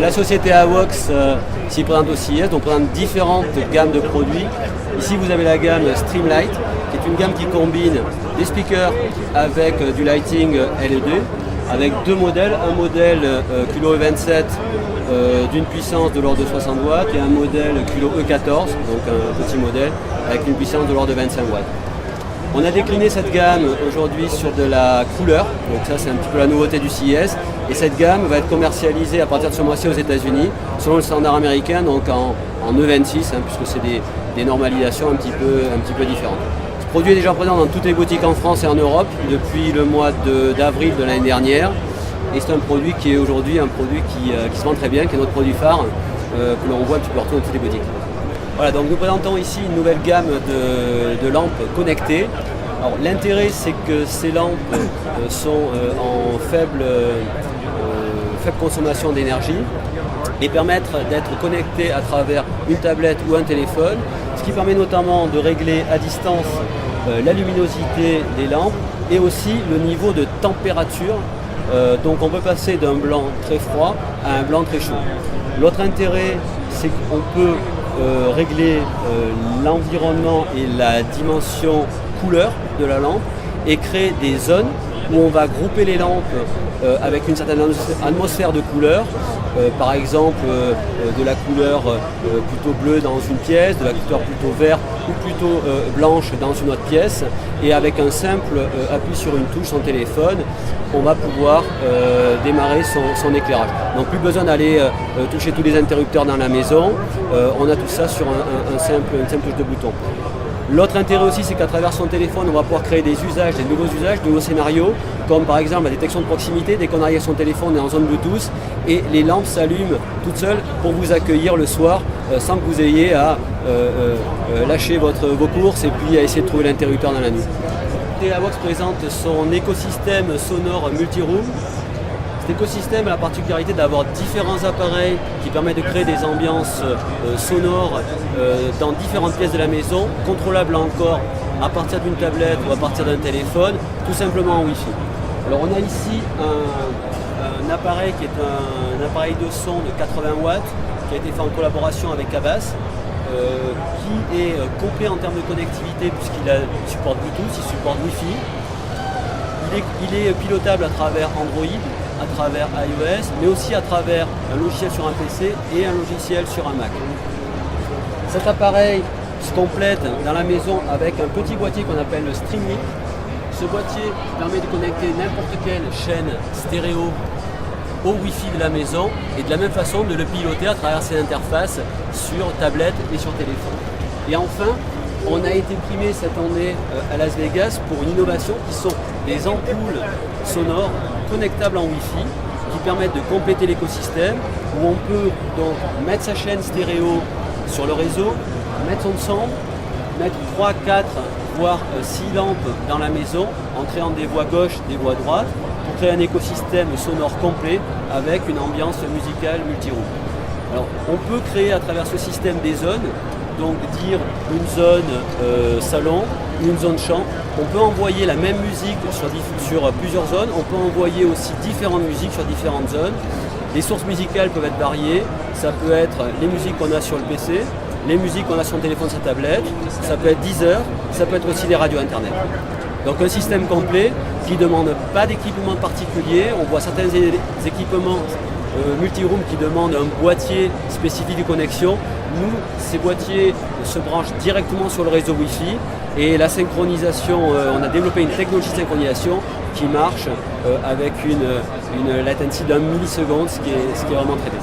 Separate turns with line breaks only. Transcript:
La société AWOX s'y présente au CES, donc présente différentes gammes de produits. Ici vous avez la gamme Streamlight, qui est une gamme qui combine des speakers avec du lighting LED, avec deux modèles, un modèle Culo E27 d'une puissance de l'ordre de 60 watts et un modèle Culo E14, donc un petit modèle avec une puissance de l'ordre de 25 watts. On a décliné cette gamme aujourd'hui sur de la couleur, donc ça c'est un petit peu la nouveauté du CES, et cette gamme va être commercialisée à partir de ce mois-ci aux États-Unis selon le standard américain, donc en E26, puisque c'est des normalisations un petit peu différentes. Ce produit est déjà présent dans toutes les boutiques en France et en Europe depuis le mois d'avril de l'année dernière, et c'est un produit qui est aujourd'hui un produit qui se vend très bien, qui est notre produit phare, que l'on voit un petit peu partout dans toutes les boutiques. Voilà, donc nous présentons ici une nouvelle gamme de lampes connectées. Alors, l'intérêt, c'est que ces lampes sont en faible consommation d'énergie et permettent d'être connectées à travers une tablette ou un téléphone, ce qui permet notamment de régler à distance la luminosité des lampes et aussi le niveau de température. Donc on peut passer d'un blanc très froid à un blanc très chaud. L'autre intérêt, c'est qu'on peut régler l'environnement et la dimension couleur de la lampe et créer des zones où on va grouper les lampes avec une certaine atmosphère de couleur, par exemple de la couleur plutôt bleue dans une pièce, de la couleur plutôt verte ou plutôt blanche dans une autre pièce, et avec un simple appui sur une touche, son téléphone, on va pouvoir démarrer son éclairage. Donc plus besoin d'aller toucher tous les interrupteurs dans la maison, on a tout ça sur une simple touche de bouton. L'autre intérêt aussi, c'est qu'à travers son téléphone, on va pouvoir créer des usages, des nouveaux scénarios, comme par exemple la détection de proximité. Dès qu'on arrive à son téléphone, on est en zone Bluetooth et les lampes s'allument toutes seules pour vous accueillir le soir sans que vous ayez à lâcher vos courses et puis à essayer de trouver l'interrupteur dans la nuit. AWOX présente son écosystème sonore multi-room. Cet écosystème a la particularité d'avoir différents appareils qui permettent de créer des ambiances sonores dans différentes pièces de la maison, contrôlables encore à partir d'une tablette ou à partir d'un téléphone, tout simplement en Wi-Fi. Alors on a ici un appareil qui est un appareil de son de 80 watts qui a été fait en collaboration avec Avast, qui est complet en termes de connectivité puisqu'il supporte Bluetooth, il supporte Wi-Fi. Il est pilotable à travers Android, à travers iOS, mais aussi à travers un logiciel sur un PC et un logiciel sur un Mac. Cet appareil se complète dans la maison avec un petit boîtier qu'on appelle le Streamlink. Ce boîtier permet de connecter n'importe quelle chaîne stéréo au Wi-Fi de la maison et de la même façon de le piloter à travers ses interfaces sur tablette et sur téléphone. Et enfin, on a été primé cette année à Las Vegas pour une innovation qui sont des ampoules sonores connectables en Wi-Fi qui permettent de compléter l'écosystème où on peut donc mettre sa chaîne stéréo sur le réseau, mettre son son, mettre 3, 4, voire 6 lampes dans la maison en créant des voix gauche, des voix droite pour créer un écosystème sonore complet avec une ambiance musicale multi-room. Alors on peut créer à travers ce système des zones, donc dire une zone salon, une zone chant. On peut envoyer la même musique sur plusieurs zones, on peut envoyer aussi différentes musiques sur différentes zones. Les sources musicales peuvent être variées, ça peut être les musiques qu'on a sur le PC, les musiques qu'on a sur le téléphone, sa tablette, ça peut être Deezer, ça peut être aussi des radios internet. Donc un système complet qui ne demande pas d'équipement particulier. On voit certains équipements multi-room qui demandent un boîtier spécifique de connexion. Nous, ces boîtiers se branchent directement sur le réseau Wi-Fi et la synchronisation, on a développé une technologie de synchronisation qui marche avec une latency d'1 milliseconde, ce qui est vraiment très bien.